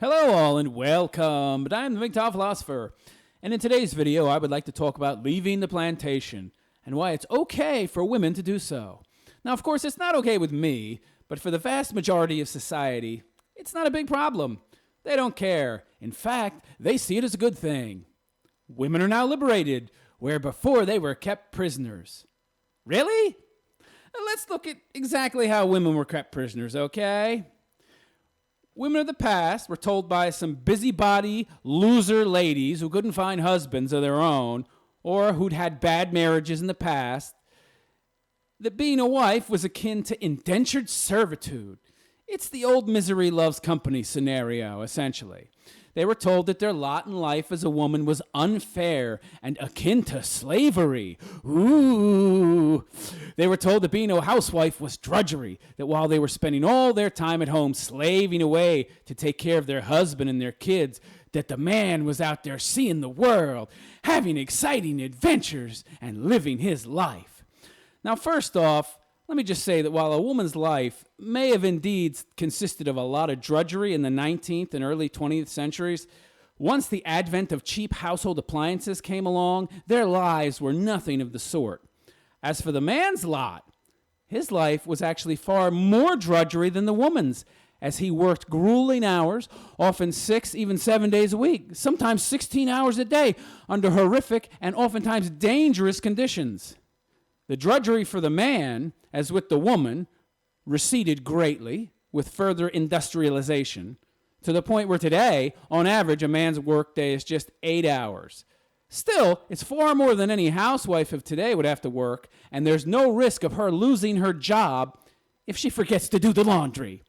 Hello all and welcome, I'm the MGTOW philosopher, and in today's video I would like to talk about leaving the plantation and why it's okay for women to do so. Now of course it's not okay with me, but for the vast majority of society, it's not a big problem. They don't care. In fact, they see it as a good thing. Women are now liberated, where before they were kept prisoners. Really? Let's look at exactly how women were kept prisoners, okay? Women of the past were told by some busybody loser ladies who couldn't find husbands of their own or who'd had bad marriages in the past that being a wife was akin to indentured servitude. It's the old misery loves company scenario, essentially. They were told that their lot in life as a woman was unfair and akin to slavery. Ooh. They were told that being a housewife was drudgery, that while they were spending all their time at home slaving away to take care of their husband and their kids, that the man was out there seeing the world, having exciting adventures, and living his life. Now, first off, let me just say that while a woman's life may have indeed consisted of a lot of drudgery in the 19th and early 20th centuries, once the advent of cheap household appliances came along, their lives were nothing of the sort. As for the man's lot, his life was actually far more drudgery than the woman's, as he worked grueling hours, often 6, even 7 days a week, sometimes 16 hours a day, under horrific and oftentimes dangerous conditions. The drudgery for the man, as with the woman, receded greatly with further industrialization, to the point where today, on average, a man's workday is just 8 hours. Still, it's far more than any housewife of today would have to work, and there's no risk of her losing her job if she forgets to do the laundry.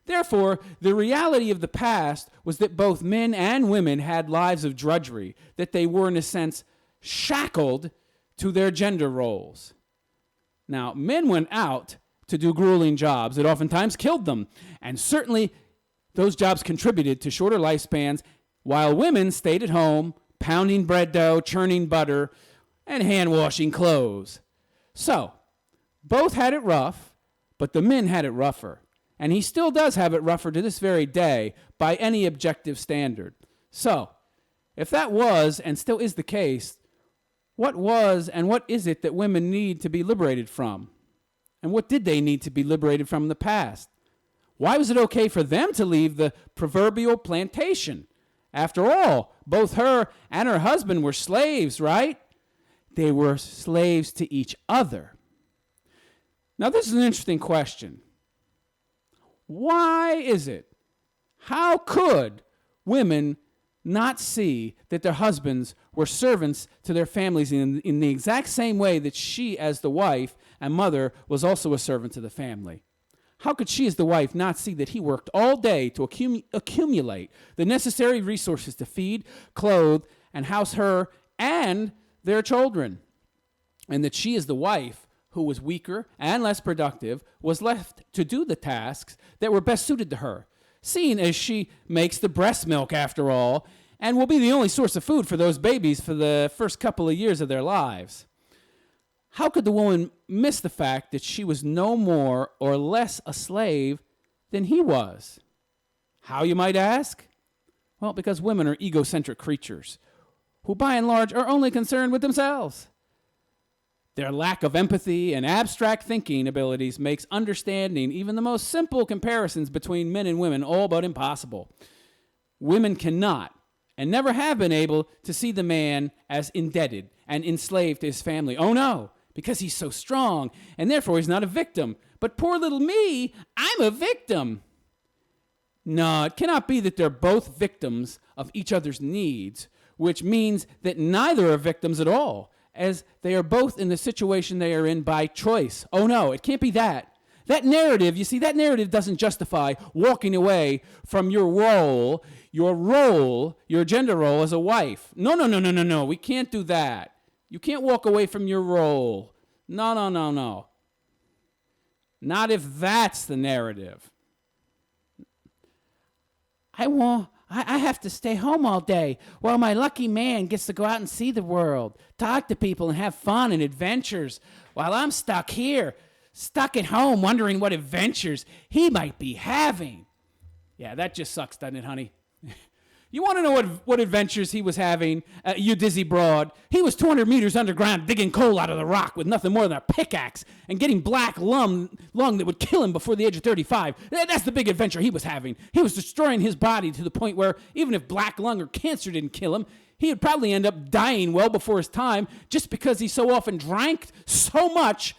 Therefore, the reality of the past was that both men and women had lives of drudgery, that they were, in a sense, shackled to their gender roles. Now, men went out to do grueling jobs that oftentimes killed them, and certainly those jobs contributed to shorter lifespans, while women stayed at home, pounding bread dough, churning butter, and hand-washing clothes. So, both had it rough, but the men had it rougher. And he still does have it rougher to this very day by any objective standard. So, if that was and still is the case, what was and what is it that women need to be liberated from? And what did they need to be liberated from in the past? Why was it okay for them to leave the proverbial plantation? After all, both her and her husband were slaves, right? They were slaves to each other. Now, this is an interesting question. Why is it? How could women not see that their husbands were servants to their families in the exact same way that she, as the wife and mother, was also a servant to the family? How could she, as the wife, not see that he worked all day to accumulate the necessary resources to feed, clothe, and house her and their children? And that she, as the wife, who was weaker and less productive, was left to do the tasks that were best suited to her, seeing as she makes the breast milk, after all, and will be the only source of food for those babies for the first couple of years of their lives. How could the woman miss the fact that she was no more or less a slave than he was? How, you might ask? Well, because women are egocentric creatures who, by and large, are only concerned with themselves. Their lack of empathy and abstract thinking abilities makes understanding even the most simple comparisons between men and women all but impossible. Women cannot and never have been able to see the man as indebted and enslaved to his family. Oh no, because he's so strong and therefore he's not a victim. But poor little me, I'm a victim. No, it cannot be that they're both victims of each other's needs, which means that neither are victims at all, as they are both in the situation they are in by choice. Oh no, it can't be that. That narrative, you see, that narrative doesn't justify walking away from your role, your gender role as a wife. No, we can't do that. You can't walk away from your role. No. Not if that's the narrative. I have to stay home all day while my lucky man gets to go out and see the world, talk to people, and have fun and adventures, while I'm stuck here, stuck at home, wondering what adventures he might be having. Yeah, that just sucks, doesn't it, honey? You want to know what adventures he was having, you dizzy broad? He was 200 meters underground digging coal out of the rock with nothing more than a pickaxe and getting black lung that would kill him before the age of 35. That's the big adventure he was having. He was destroying his body to the point where even if black lung or cancer didn't kill him, he would probably end up dying well before his time just because he so often drank so much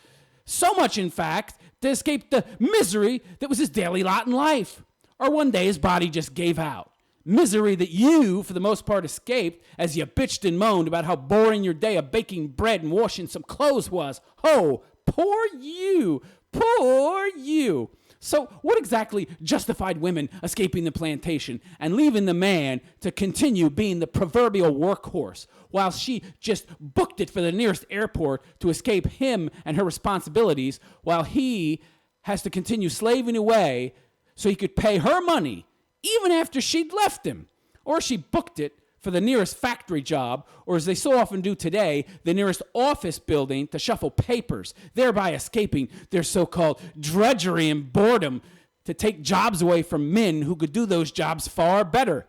in fact, to escape the misery that was his daily lot in life. Or one day his body just gave out. Misery that you, for the most part, escaped as you bitched and moaned about how boring your day of baking bread and washing some clothes was. Oh, poor you. Poor you. So what exactly justified women escaping the plantation and leaving the man to continue being the proverbial workhorse while she just booked it for the nearest airport to escape him and her responsibilities while he has to continue slaving away so he could pay her money even after she'd left him? Or she booked it for the nearest factory job, or as they so often do today, the nearest office building to shuffle papers, thereby escaping their so-called drudgery and boredom to take jobs away from men who could do those jobs far better.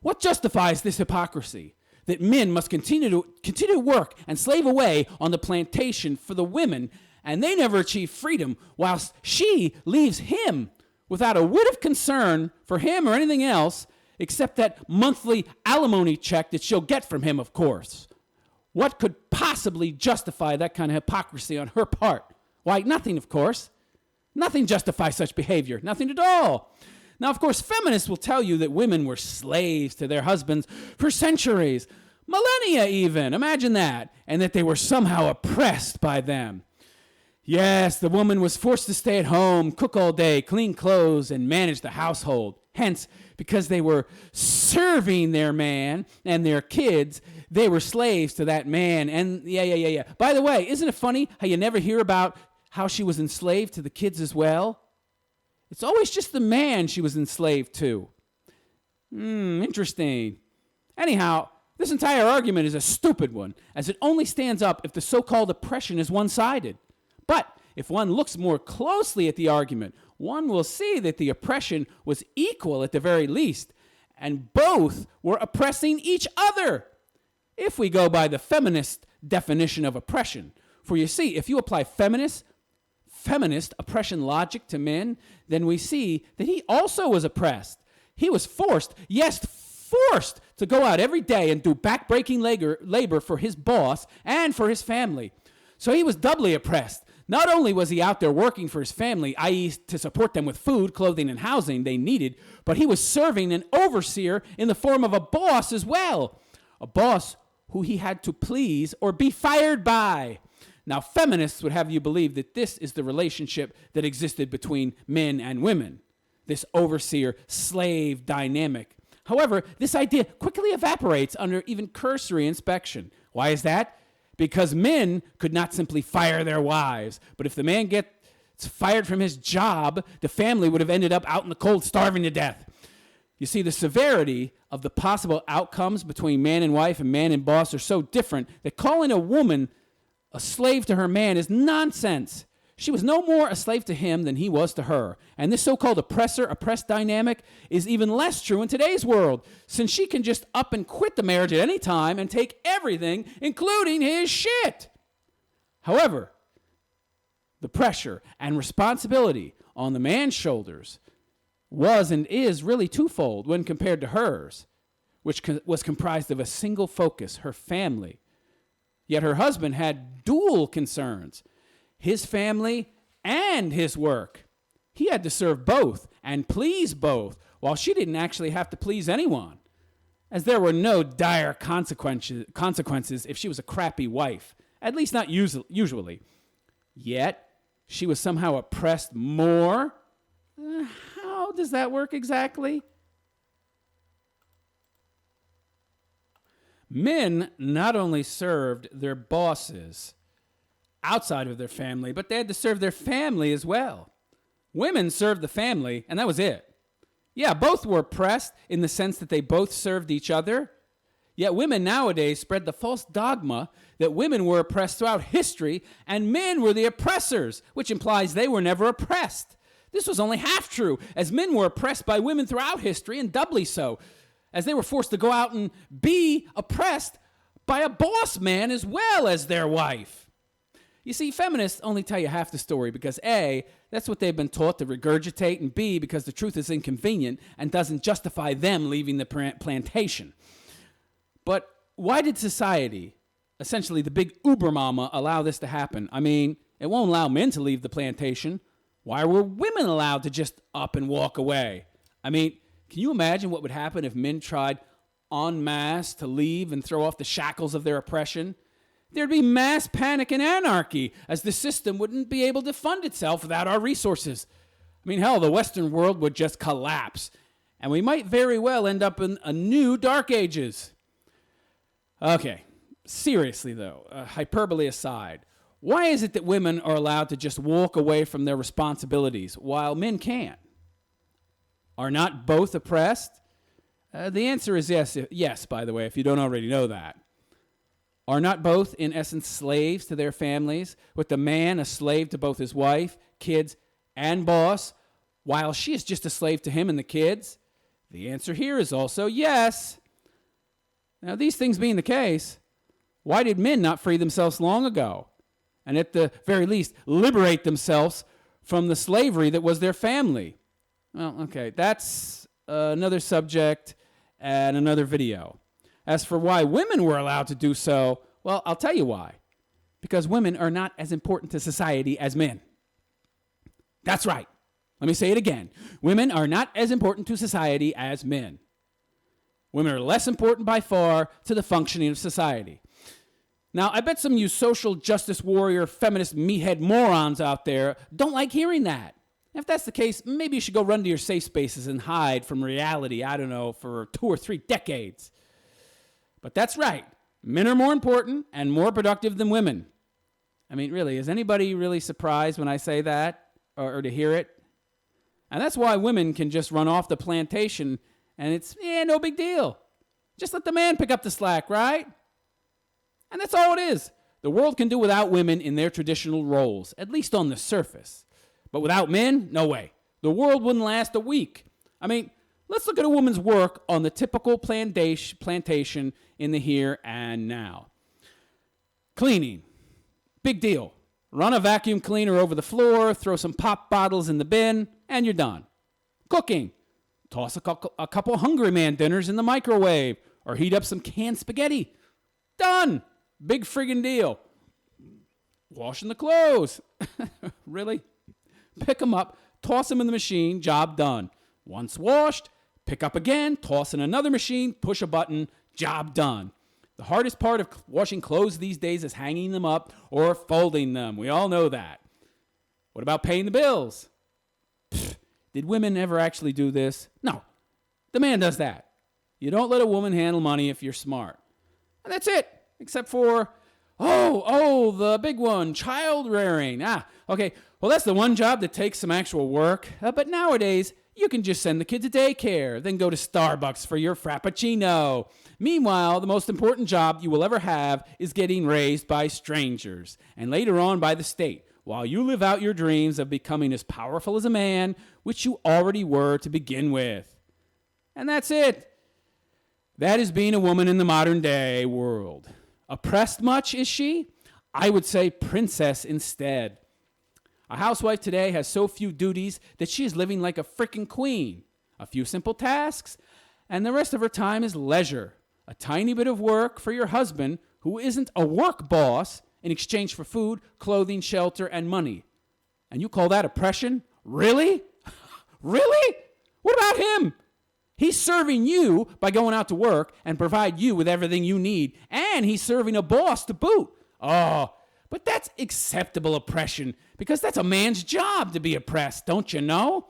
What justifies this hypocrisy? That men must continue to work and slave away on the plantation for the women, and they never achieve freedom, whilst she leaves him without a whit of concern for him or anything else, except that monthly alimony check that she'll get from him, of course. What could possibly justify that kind of hypocrisy on her part? Why, nothing, of course. Nothing justifies such behavior. Nothing at all. Now, of course, feminists will tell you that women were slaves to their husbands for centuries, millennia even. Imagine that. And that they were somehow oppressed by them. Yes, the woman was forced to stay at home, cook all day, clean clothes, and manage the household. Hence, because they were serving their man and their kids, they were slaves to that man. And yeah. By the way, isn't it funny how you never hear about how she was enslaved to the kids as well? It's always just the man she was enslaved to. Interesting. Anyhow, this entire argument is a stupid one, as it only stands up if the so-called oppression is one-sided. But if one looks more closely at the argument, one will see that the oppression was equal at the very least, and both were oppressing each other, if we go by the feminist definition of oppression. For you see, if you apply feminist oppression logic to men, then we see that he also was oppressed. He was forced to go out every day and do back-breaking labor for his boss and for his family. So he was doubly oppressed. Not only was he out there working for his family, i.e. to support them with food, clothing, and housing they needed, but he was serving an overseer in the form of a boss as well. A boss who he had to please or be fired by. Now, feminists would have you believe that this is the relationship that existed between men and women, this overseer-slave dynamic. However, this idea quickly evaporates under even cursory inspection. Why is that? Because men could not simply fire their wives. But if the man gets fired from his job, the family would have ended up out in the cold starving to death. You see, the severity of the possible outcomes between man and wife and man and boss are so different that calling a woman a slave to her man is nonsense. She was no more a slave to him than he was to her. And this so-called oppressor-oppressed dynamic is even less true in today's world, since she can just up and quit the marriage at any time and take everything, including his shit. However, the pressure and responsibility on the man's shoulders was and is really twofold when compared to hers, which was comprised of a single focus, her family. Yet her husband had dual concerns, his family and his work. He had to serve both and please both, while she didn't actually have to please anyone, as there were no dire consequences if she was a crappy wife, at least not usually. Yet, she was somehow oppressed more. How does that work exactly? Men not only served their bosses outside of their family, but they had to serve their family as well. Women served the family, and that was it. Yeah, both were oppressed in the sense that they both served each other. Yet women nowadays spread the false dogma that women were oppressed throughout history and men were the oppressors, which implies they were never oppressed. This was only half true, as men were oppressed by women throughout history, and doubly so, as they were forced to go out and be oppressed by a boss man as well as their wife. You see, feminists only tell you half the story because A, that's what they've been taught to regurgitate, and B, because the truth is inconvenient and doesn't justify them leaving the plantation. But why did society, essentially the big uber mama, allow this to happen? I mean, it won't allow men to leave the plantation. Why were women allowed to just up and walk away? I mean, can you imagine what would happen if men tried en masse to leave and throw off the shackles of their oppression? There'd be mass panic and anarchy, as the system wouldn't be able to fund itself without our resources. I mean, hell, the Western world would just collapse, and we might very well end up in a new Dark Ages. Okay, seriously though, hyperbole aside, why is it that women are allowed to just walk away from their responsibilities while men can't? Are not both oppressed? The answer is yes, by the way, if you don't already know that. Are not both, in essence, slaves to their families, with the man a slave to both his wife, kids, and boss, while she is just a slave to him and the kids? The answer here is also yes. Now, these things being the case, why did men not free themselves long ago? And at the very least, liberate themselves from the slavery that was their family? Well, okay, that's another subject and another video. As for why women were allowed to do so, well, I'll tell you why. Because women are not as important to society as men. That's right. Let me say it again. Women are not as important to society as men. Women are less important by far to the functioning of society. Now, I bet some of you social justice warrior, feminist meathead morons out there don't like hearing that. If that's the case, maybe you should go run to your safe spaces and hide from reality, I don't know, for 2 or 3 decades. But that's right. Men are more important and more productive than women. I mean, really, is anybody really surprised when I say that or to hear it? And that's why women can just run off the plantation and it's, no big deal. Just let the man pick up the slack, right? And that's all it is. The world can do without women in their traditional roles, at least on the surface. But without men, no way. The world wouldn't last a week. I mean, let's look at a woman's work on the typical plantation in the here and now. Cleaning. Big deal. Run a vacuum cleaner over the floor, throw some pop bottles in the bin, and you're done. Cooking. Toss a couple Hungry Man dinners in the microwave, or heat up some canned spaghetti. Done. Big friggin' deal. Washing the clothes. Really? Pick them up, toss them in the machine, job done. Once washed, pick up again, toss in another machine, push a button, job done. The hardest part of washing clothes these days is hanging them up or folding them. We all know that. What about paying the bills? Pfft, did women ever actually do this? No. The man does that. You don't let a woman handle money if you're smart. And that's it. Except for, the big one, child rearing. Okay. Well, that's the one job that takes some actual work. But nowadays, you can just send the kid to daycare, then go to Starbucks for your Frappuccino. Meanwhile, the most important job you will ever have is getting raised by strangers, and later on by the state, while you live out your dreams of becoming as powerful as a man, which you already were to begin with. And that's it. That is being a woman in the modern day world. Oppressed much, is she? I would say princess instead. A housewife today has so few duties that she is living like a frickin' queen. A few simple tasks, and the rest of her time is leisure. A tiny bit of work for your husband, who isn't a work boss, in exchange for food, clothing, shelter, and money. And you call that oppression? Really? Really? What about him? He's serving you by going out to work and provide you with everything you need, and he's serving a boss to boot. Oh, but that's acceptable oppression, because that's a man's job to be oppressed, don't you know?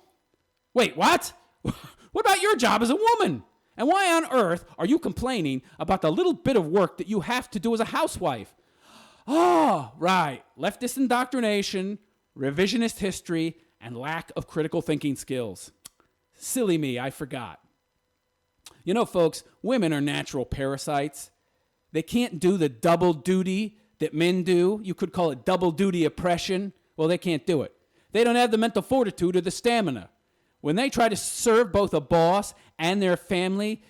Wait, what? What about your job as a woman? And why on earth are you complaining about the little bit of work that you have to do as a housewife? Oh, right. Leftist indoctrination, revisionist history, and lack of critical thinking skills. Silly me, I forgot. You know, folks, women are natural parasites. They can't do the double duty that men do. You could call it double duty oppression. Well, they can't do it. They don't have the mental fortitude or the stamina. When they try to serve both a boss and their family,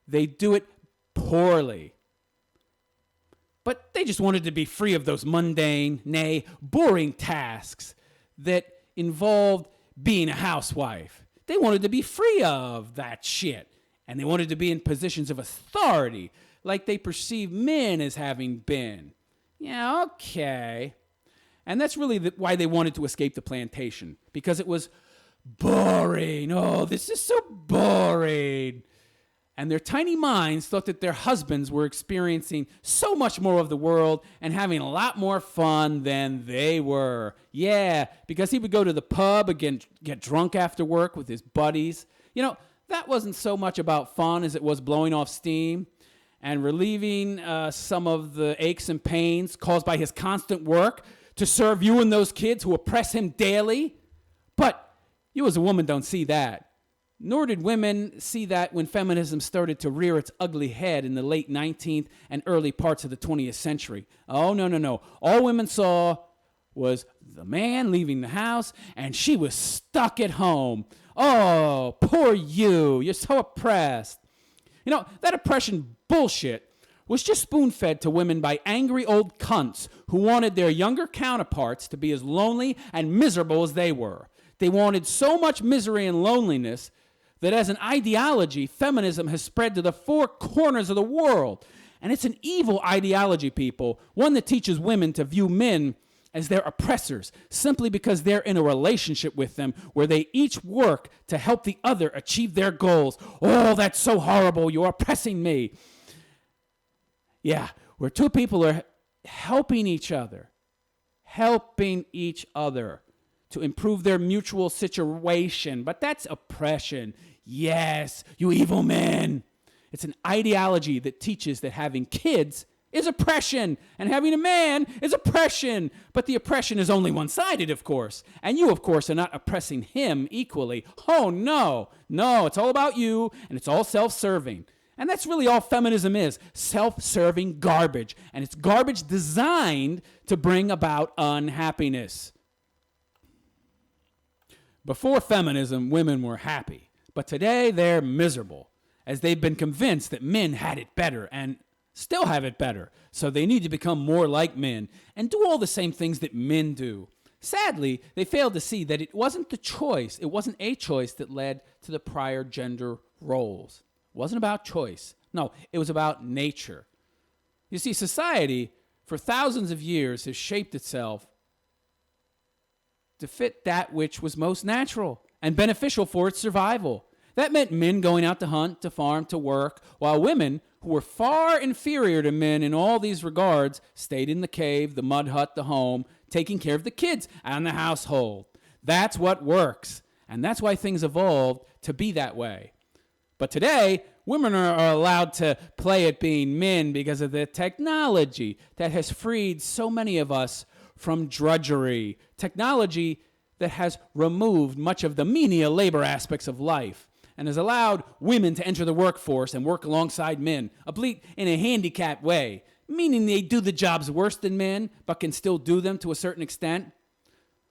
they do it poorly. But they just wanted to be free of those mundane, nay, boring tasks that involved being a housewife. They wanted to be free of that shit. And they wanted to be in positions of authority, like they perceive men as having been. Yeah, okay. And that's really why they wanted to escape the plantation, because it was boring. Oh, this is so boring. And their tiny minds thought that their husbands were experiencing so much more of the world and having a lot more fun than they were. Yeah, because he would go to the pub again, get drunk after work with his buddies. You know, that wasn't so much about fun as it was blowing off steam and relieving some of the aches and pains caused by his constant work to serve you and those kids who oppress him daily. But you as a woman don't see that. Nor did women see that when feminism started to rear its ugly head in the late 19th and early parts of the 20th century. Oh, no. All women saw was the man leaving the house, and she was stuck at home. Oh, poor you. You're so oppressed. You know, that oppression bullshit was just spoon-fed to women by angry old cunts who wanted their younger counterparts to be as lonely and miserable as they were. They wanted so much misery and loneliness that as an ideology, feminism has spread to the four corners of the world. And it's an evil ideology, people, one that teaches women to view men as their oppressors simply because they're in a relationship with them where they each work to help the other achieve their goals. Oh, that's so horrible. You're oppressing me. Yeah, where two people are helping each other to improve their mutual situation. But that's oppression. Yes, you evil men. It's an ideology that teaches that having kids is oppression and having a man is oppression. But the oppression is only one-sided, of course. And you, of course, are not oppressing him equally. Oh, no. No, it's all about you and it's all self-serving. And that's really all feminism is, self-serving garbage. And it's garbage designed to bring about unhappiness. Before feminism, women were happy. But today, they're miserable, as they've been convinced that men had it better and still have it better. So they need to become more like men and do all the same things that men do. Sadly, they failed to see that it wasn't a choice that led to the prior gender roles. It wasn't about choice. No, it was about nature. You see, society, for thousands of years, has shaped itself to fit that which was most natural and beneficial for its survival. That meant men going out to hunt, to farm, to work, while women, who were far inferior to men in all these regards, stayed in the cave, the mud hut, the home, taking care of the kids and the household. That's what works, and that's why things evolved to be that way. But today, women are allowed to play at being men because of the technology that has freed so many of us from drudgery. Technology that has removed much of the menial labor aspects of life and has allowed women to enter the workforce and work alongside men, albeit in a handicapped way, meaning they do the jobs worse than men, but can still do them to a certain extent.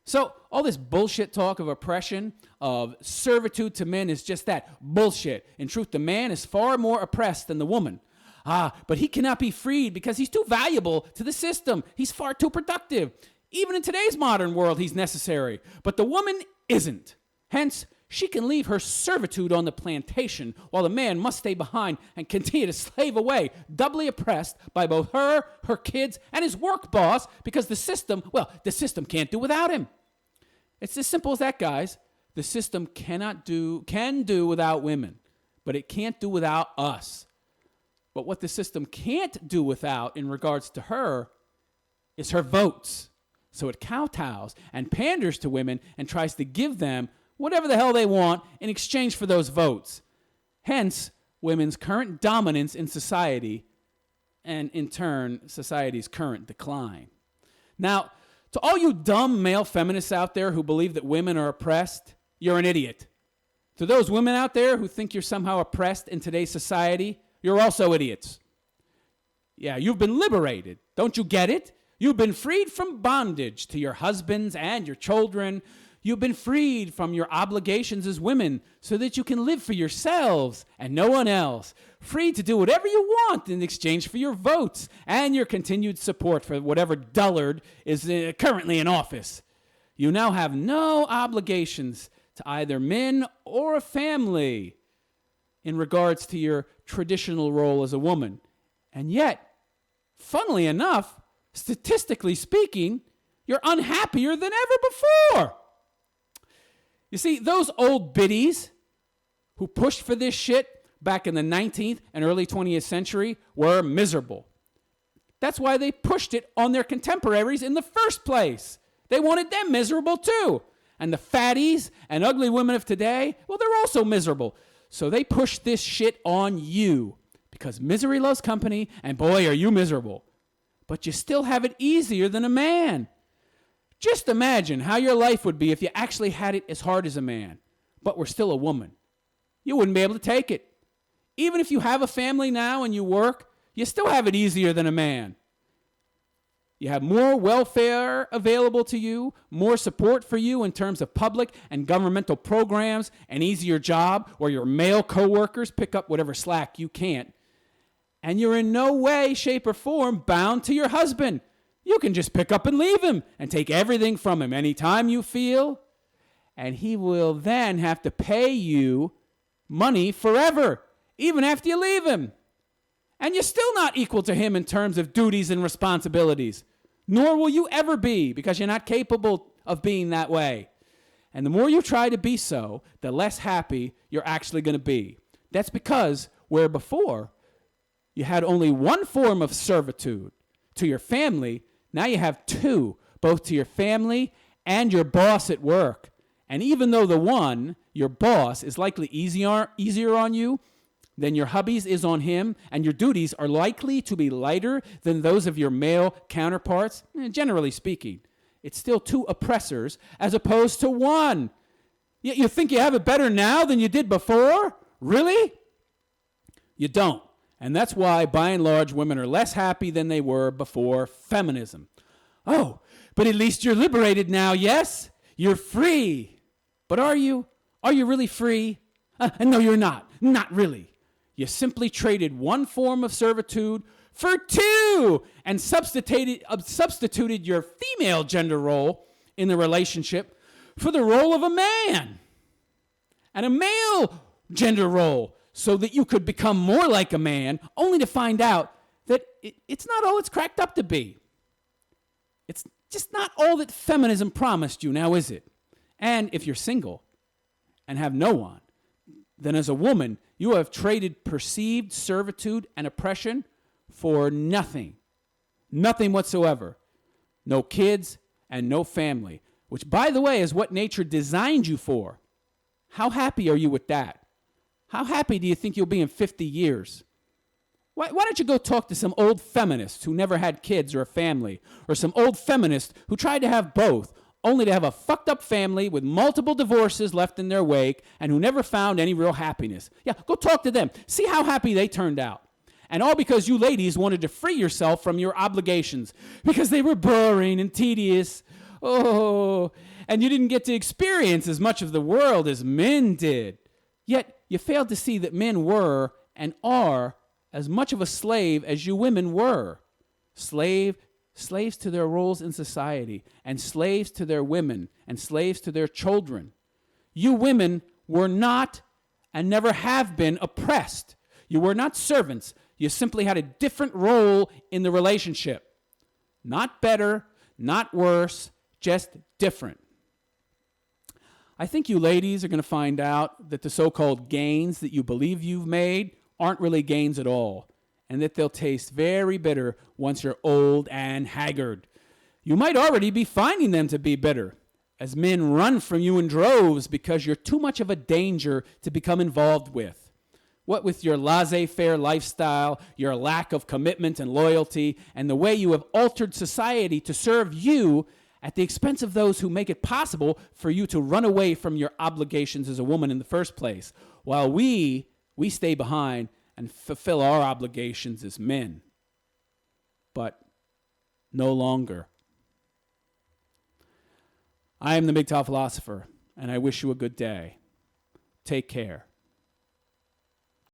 So all this bullshit talk of oppression, of servitude to men is just that, bullshit. In truth, the man is far more oppressed than the woman. But he cannot be freed because he's too valuable to the system. He's far too productive. Even in today's modern world, he's necessary. But the woman isn't. Hence, she can leave her servitude on the plantation while the man must stay behind and continue to slave away, doubly oppressed by both her kids, and his work boss because the system can't do without him. It's as simple as that, guys. The system can do without women, but it can't do without us. But what the system can't do without in regards to her is her votes. So it kowtows and panders to women and tries to give them whatever the hell they want in exchange for those votes. Hence, women's current dominance in society and, in turn, society's current decline. Now, to all you dumb male feminists out there who believe that women are oppressed, you're an idiot. To those women out there who think you're somehow oppressed in today's society, you're also idiots. Yeah, you've been liberated. Don't you get it? You've been freed from bondage to your husbands and your children. You've been freed from your obligations as women so that you can live for yourselves and no one else. Free to do whatever you want in exchange for your votes and your continued support for whatever dullard is currently in office. You now have no obligations to either men or a family in regards to your traditional role as a woman. And yet, funnily enough, statistically speaking, you're unhappier than ever before. You see, those old biddies who pushed for this shit back in the 19th and early 20th century were miserable. That's why they pushed it on their contemporaries in the first place. They wanted them miserable too. And the fatties and ugly women of today, well, they're also miserable. So they pushed this shit on you because misery loves company, and boy, are you miserable. But you still have it easier than a man. Just imagine how your life would be if you actually had it as hard as a man, but were still a woman. You wouldn't be able to take it. Even if you have a family now and you work, you still have it easier than a man. You have more welfare available to you, more support for you in terms of public and governmental programs, an easier job where your male coworkers pick up whatever slack you can't. And you're in no way, shape, or form bound to your husband. You can just pick up and leave him and take everything from him anytime you feel. And he will then have to pay you money forever, even after you leave him. And you're still not equal to him in terms of duties and responsibilities. Nor will you ever be, because you're not capable of being that way. And the more you try to be so, the less happy you're actually going to be. That's because where before you had only one form of servitude to your family, now you have two, both to your family and your boss at work. And even though the one, your boss, is likely easier on you than your hubby's is on him, and your duties are likely to be lighter than those of your male counterparts, generally speaking, it's still two oppressors as opposed to one. You think you have it better now than you did before? Really? You don't. And that's why, by and large, women are less happy than they were before feminism. Oh, but at least you're liberated now, yes? You're free. But are you? Are you really free? No, you're not. Not really. You simply traded one form of servitude for two and substituted your female gender role in the relationship for the role of a man and a male gender role so that you could become more like a man, only to find out that it's not all it's cracked up to be. It's just not all that feminism promised you, now is it? And if you're single and have no one, then as a woman, you have traded perceived servitude and oppression for nothing. Nothing whatsoever. No kids and no family, which, by the way, is what nature designed you for. How happy are you with that? How happy do you think you'll be in 50 years? Why don't you go talk to some old feminists who never had kids or a family, or some old feminists who tried to have both, only to have a fucked up family with multiple divorces left in their wake and who never found any real happiness. Yeah, go talk to them. See how happy they turned out. And all because you ladies wanted to free yourself from your obligations because they were boring and tedious. Oh, and you didn't get to experience as much of the world as men did. Yet you failed to see that men were and are as much of a slave as you women were. Slaves to their roles in society, and slaves to their women, and slaves to their children. You women were not and never have been oppressed. You were not servants. You simply had a different role in the relationship. Not better, not worse, just different. I think you ladies are going to find out that the so-called gains that you believe you've made aren't really gains at all, and that they'll taste very bitter once you're old and haggard. You might already be finding them to be bitter, as men run from you in droves because you're too much of a danger to become involved with. What with your laissez-faire lifestyle, your lack of commitment and loyalty, and the way you have altered society to serve you at the expense of those who make it possible for you to run away from your obligations as a woman in the first place, while we stay behind and fulfill our obligations as men. But no longer. I am the MGTOW philosopher, and I wish you a good day. Take care.